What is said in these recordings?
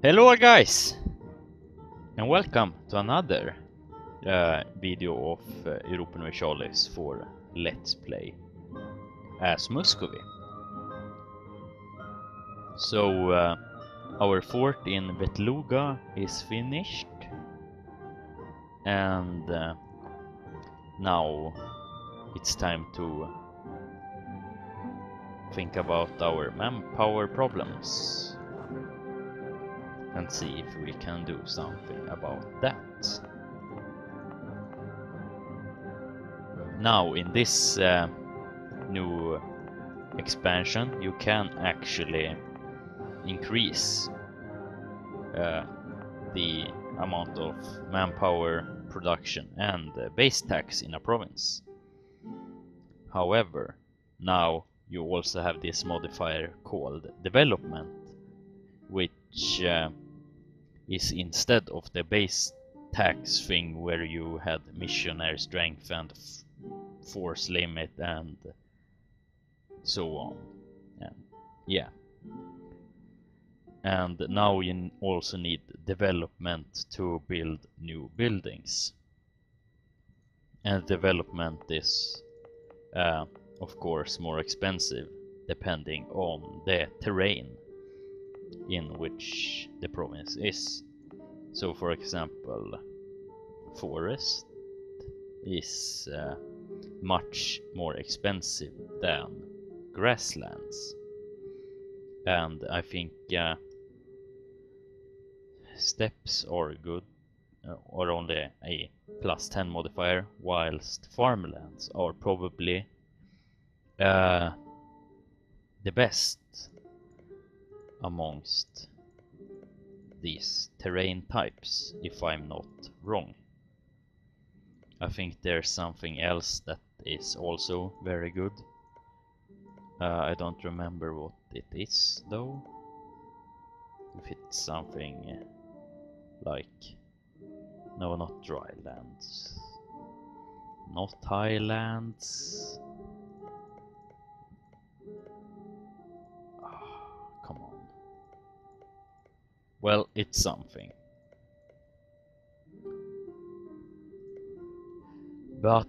Hello guys, and welcome to another video of Europa Universalis for Let's Play as Muscovy. So our fort in Vetluga is finished, and now it's time to think about our manpower problems and see if we can do something about that. Now in this new expansion you can actually increase the amount of manpower production and base tax in a province. However, now you also have this modifier called development, which is instead of the base tax thing where you had missionary strength and force limit and so on. And yeah. And now you also need development to build new buildings. And development is of course more expensive depending on the terrain in which the province is. So for example, forest is much more expensive than grasslands, and I think steppes are good, or only a +10 modifier, whilst farmlands are probably the best amongst these terrain types, if I'm not wrong. I think there's something else that is also very good. I don't remember what it is though. If it's something like... no, not drylands. Not highlands. Come on. Well, it's something. But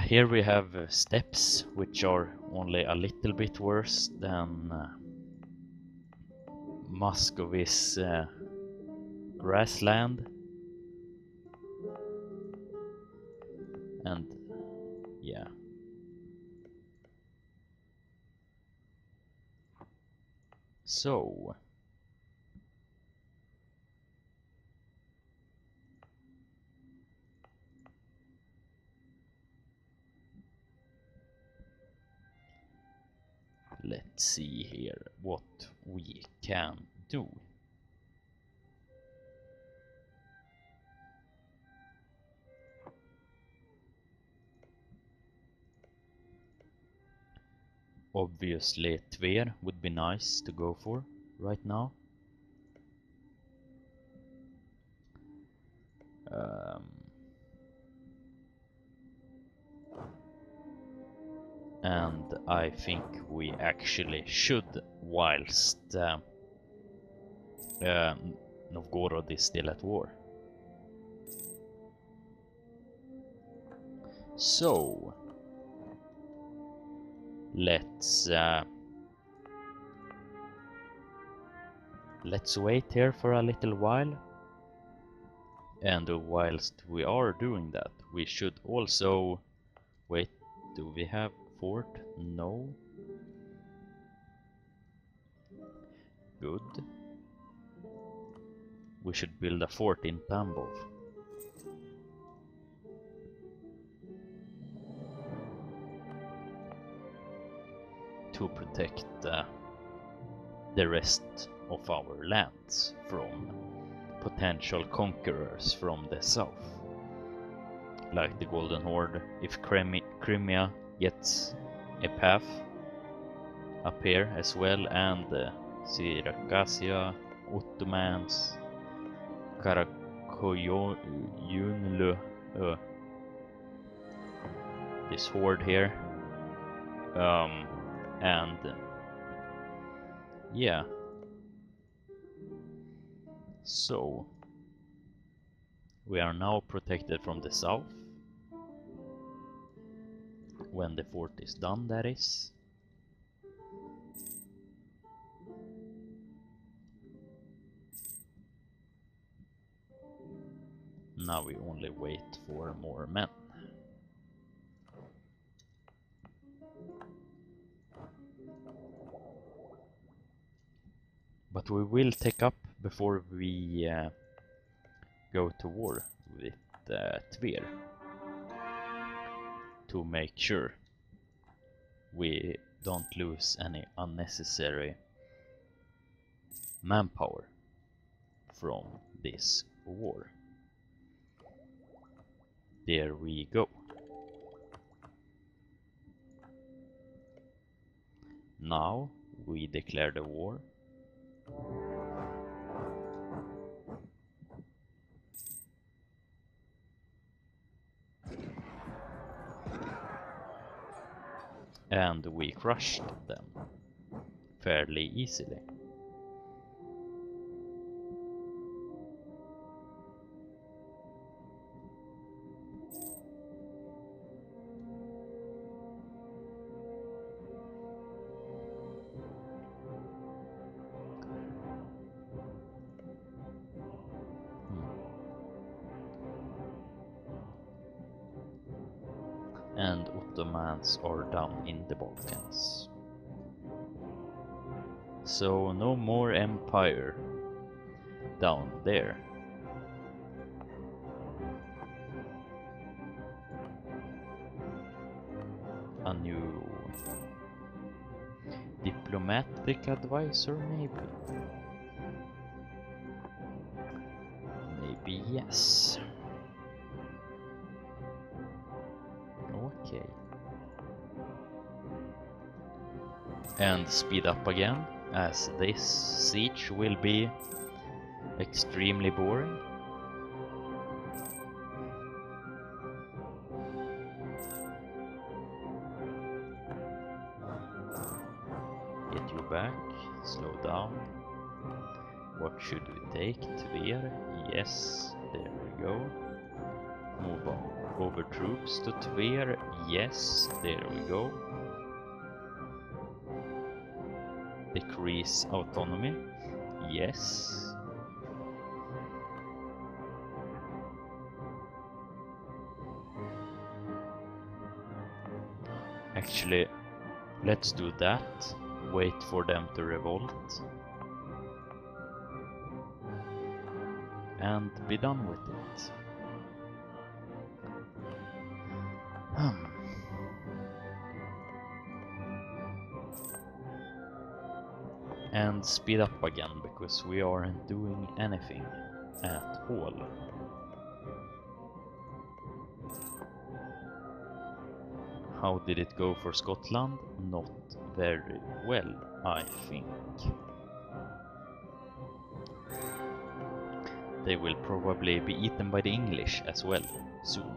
here we have steppes, which are only a little bit worse than Muscovy's grassland. And yeah. So let's see here what we can do. Obviously Tver would be nice to go for right now. And I think we actually should, whilst Novgorod is still at war. So let's wait here for a little while, and whilst we are doing that we should also wait. Do we have fort? No. Good. We should build a fort in Tambov. To protect the rest of our lands from potential conquerors from the south, like the Golden Horde. If Crimea gets a path up here as well, and Syracasia, Ottomans, Karakoyunlu, this horde here, and yeah. So we are now protected from the south. When the fort is done, that is. Now we only wait for more men. But we will take up before we go to war with Tver, to make sure we don't lose any unnecessary manpower from this war. There we go. Now we declare the war. And we crushed them fairly easily. And Ottomans are down in the Balkans. So no more empire down there. A new diplomatic advisor, maybe? Maybe yes. Okay. And speed up again, as this siege will be extremely boring. Get you back, slow down. What should we take? Tver? Yes, there we go. Move on. Over troops to Tver? Yes, there we go. Decrease autonomy? Yes. Actually, let's do that. Wait for them to revolt. And be done with it. And speed up again, because we aren't doing anything at all. How did it go for Scotland? Not very well, I think. They will probably be eaten by the English as well, soon.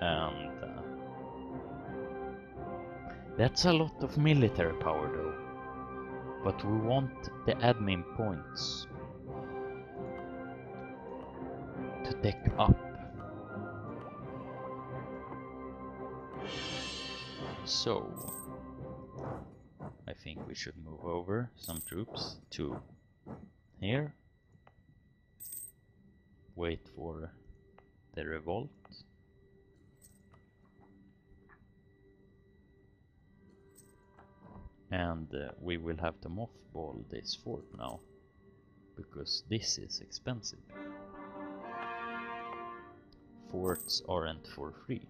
And that's a lot of military power though. But we want the admin points to take up. So I think we should move over some troops to here. Wait for the revolt. And we will have to mothball this fort now, because this is expensive. Forts aren't for free.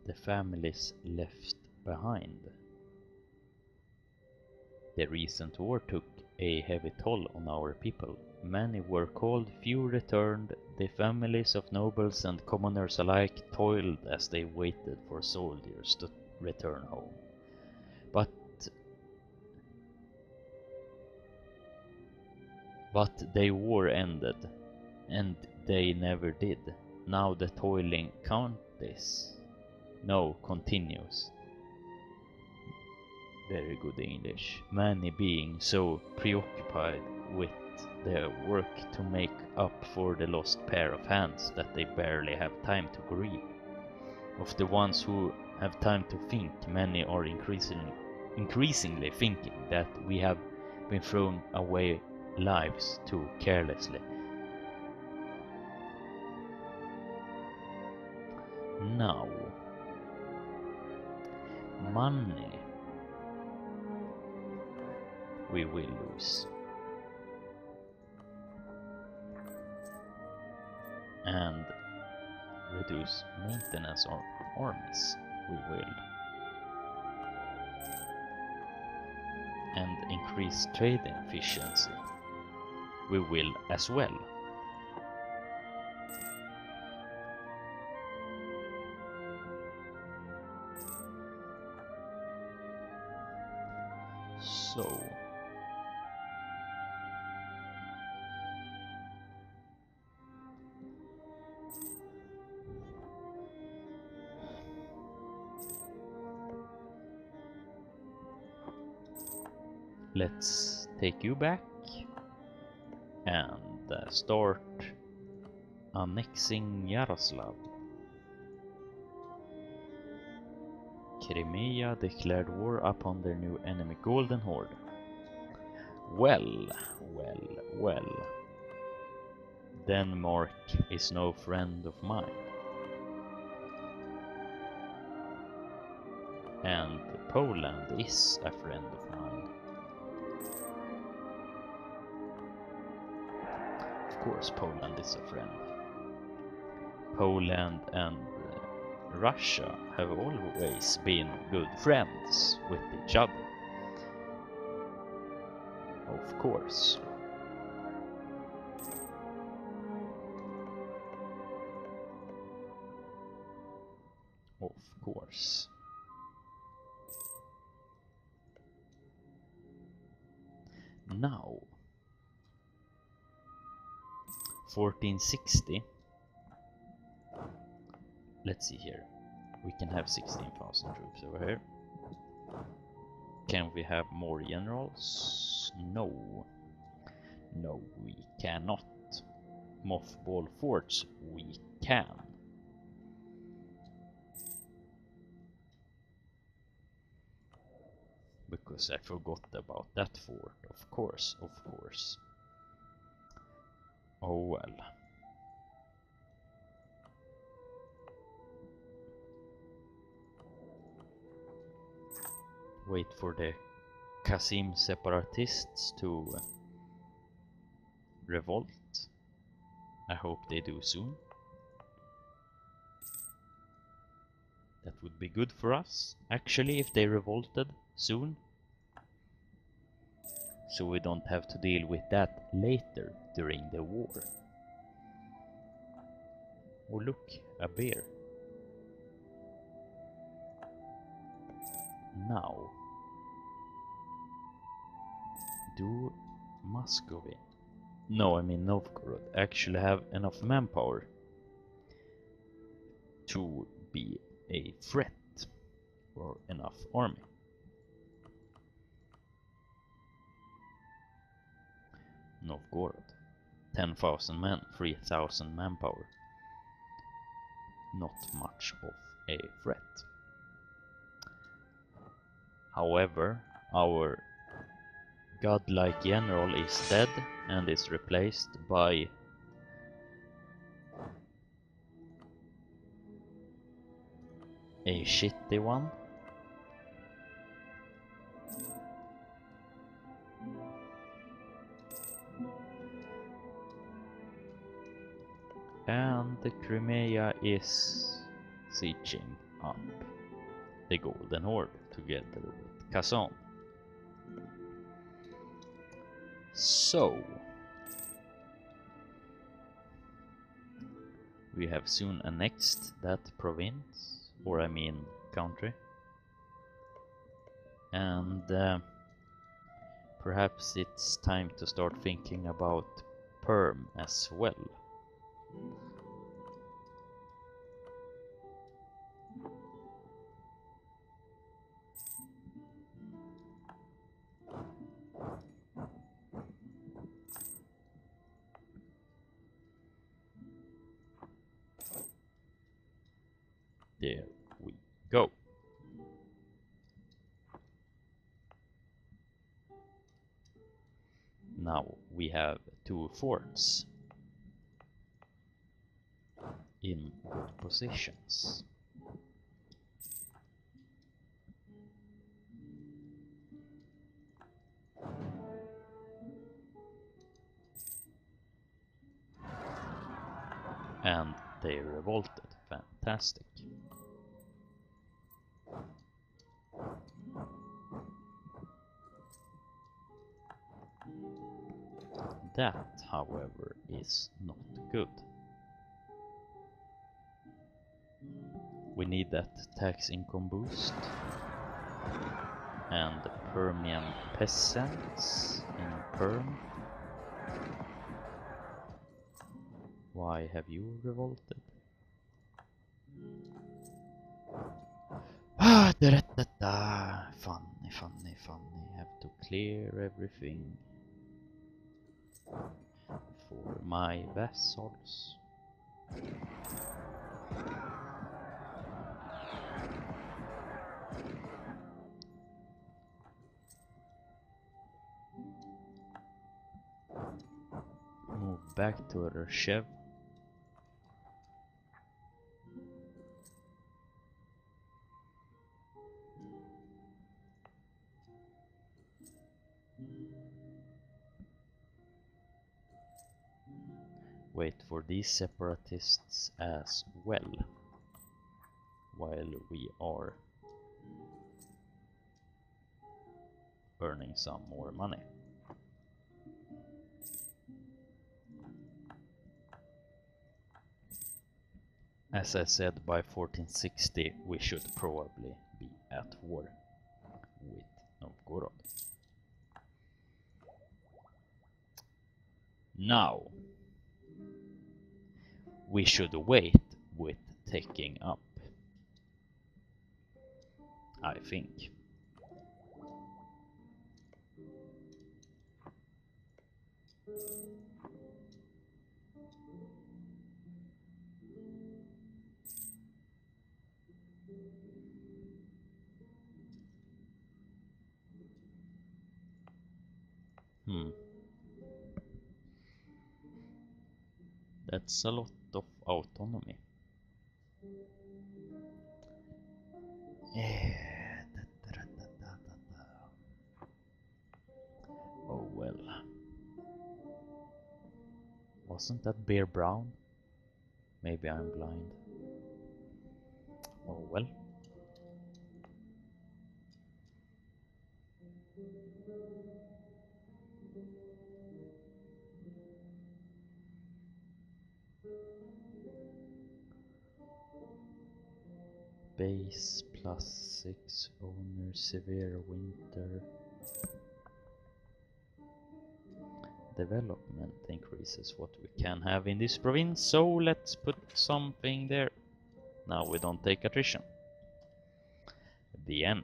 The families left behind. The recent war took a heavy toll on our people. Many were called, few returned. The families of nobles and commoners alike toiled as they waited for soldiers to return home. But the war ended, and they never did. Now the toiling continues. Very good English. Many being so preoccupied with their work to make up for the lost pair of hands that they barely have time to grieve. Of the ones who have time to think, many are increasingly thinking that we have been thrown away lives too carelessly. Now, money we will lose, and reduce maintenance of armies we will, and increase trade efficiency we will as well. So let's take you back and start annexing Yaroslav. Crimea declared war upon their new enemy Golden Horde. Well. Denmark is no friend of mine. And Poland is a friend of mine. Of course Poland is a friend. Poland and Russia have always been good friends with each other. Of course. Of course. Now, 1460. Let's see here. We can have 16,000 troops over here. Can we have more generals? No. No, we cannot. Mothball forts, we can. Because I forgot about that fort, of course. Oh well. Wait for the Qasim separatists to revolt. I hope they do soon. That would be good for us, actually, if they revolted soon. So we don't have to deal with that later during the war. Oh look, a bear. Now, do Muscovy, no, I mean Novgorod, actually have enough manpower to be a threat, or enough army? Novgorod, 10,000 men, 3,000 manpower. Not much of a threat. However, our godlike general is dead and is replaced by a shitty one. And the Crimea is sieging up the Golden Horde together with Kazan. So we have soon annexed that province, or I mean country, and perhaps it's time to start thinking about Perm as well. There we go. Now we have 2 forts in good positions. And they revolted. Fantastic. That, however, is not good. We need that tax income boost. And the Permian peasants in Perm. Why have you revolted? Ah, da da da. Funny, funny, funny. Have to clear everything for my vassals. Move back to Rchev. Wait for these separatists as well, while we are earning some more money. As I said, by 1460 we should probably be at war with Novgorod. Now we should wait with taking up, I think. That's a lot of autonomy. Oh well. Wasn't that beer brown? Maybe I'm blind. Oh well. Base +6, owner, severe winter. Development increases what we can have in this province, so let's put something there. Now we don't take attrition. The end.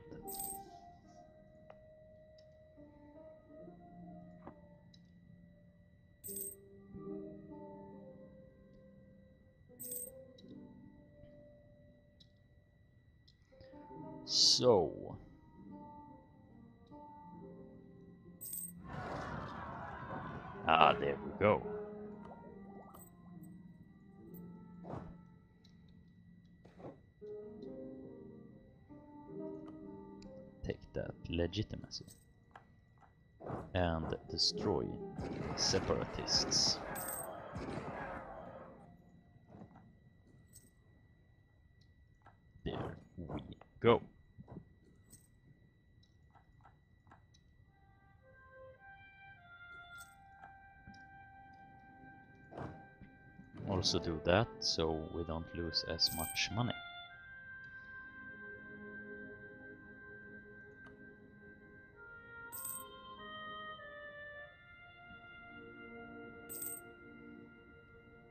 So there we go. Take that legitimacy and destroy separatists. There we go. also do that so we don't lose as much money.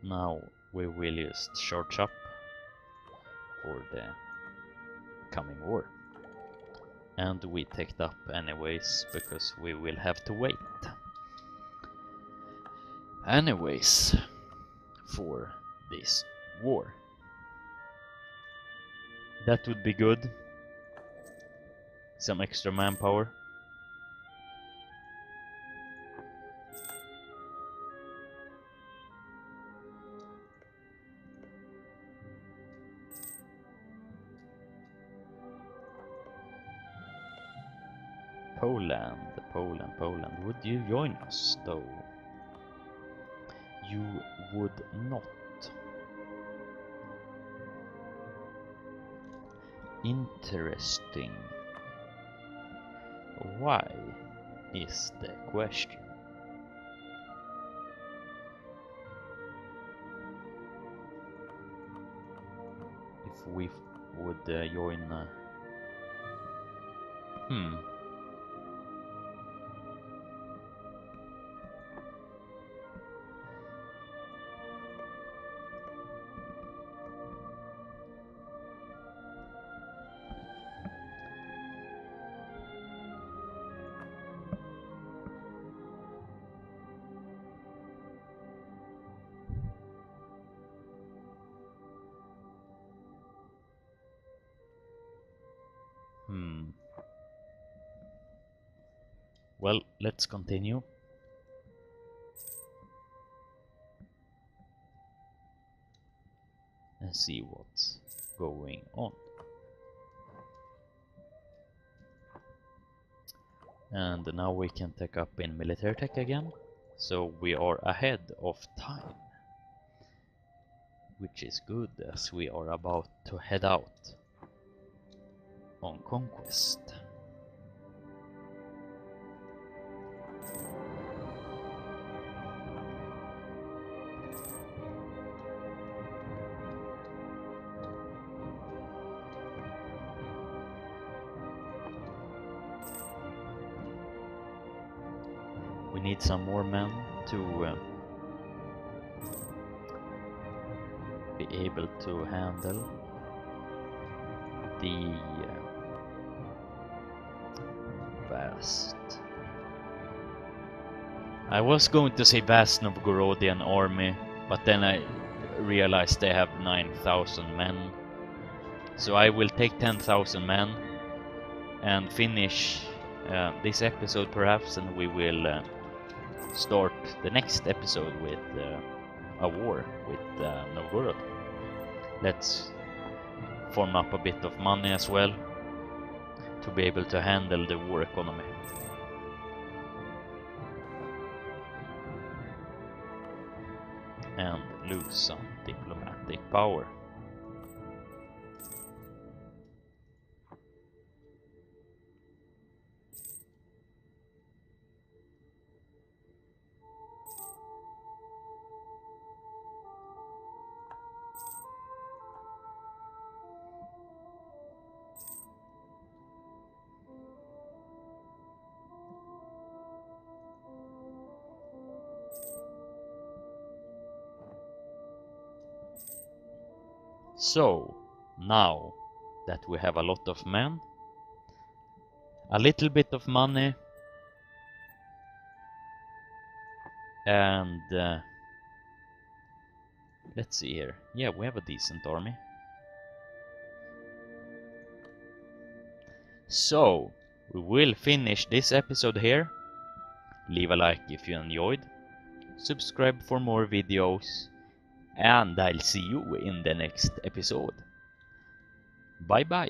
Now we will just charge up for the coming war. And we take it up anyways, because we will have to wait. Anyways, for this war. That would be good. Some extra manpower. Poland. Would you join us, though? You would not. Interesting. Why is the question? If we would join... Well, let's continue. And see what's going on. And now we can take up in military tech again. So we are ahead of time. Which is good, as we are about to head out on conquest. We need some more men to be able to handle the vast... I was going to say vast Novgorodian army, but then I realized they have 9,000 men. So I will take 10,000 men and finish this episode perhaps, and we will start the next episode with a war with Novgorod. Let's form up a bit of money as well to be able to handle the war economy. And lose some diplomatic power. So, now that we have a lot of men, a little bit of money, and let's see here. Yeah, we have a decent army. So, we will finish this episode here. Leave a like if you enjoyed. Subscribe for more videos. And I'll see you in the next episode. Bye bye.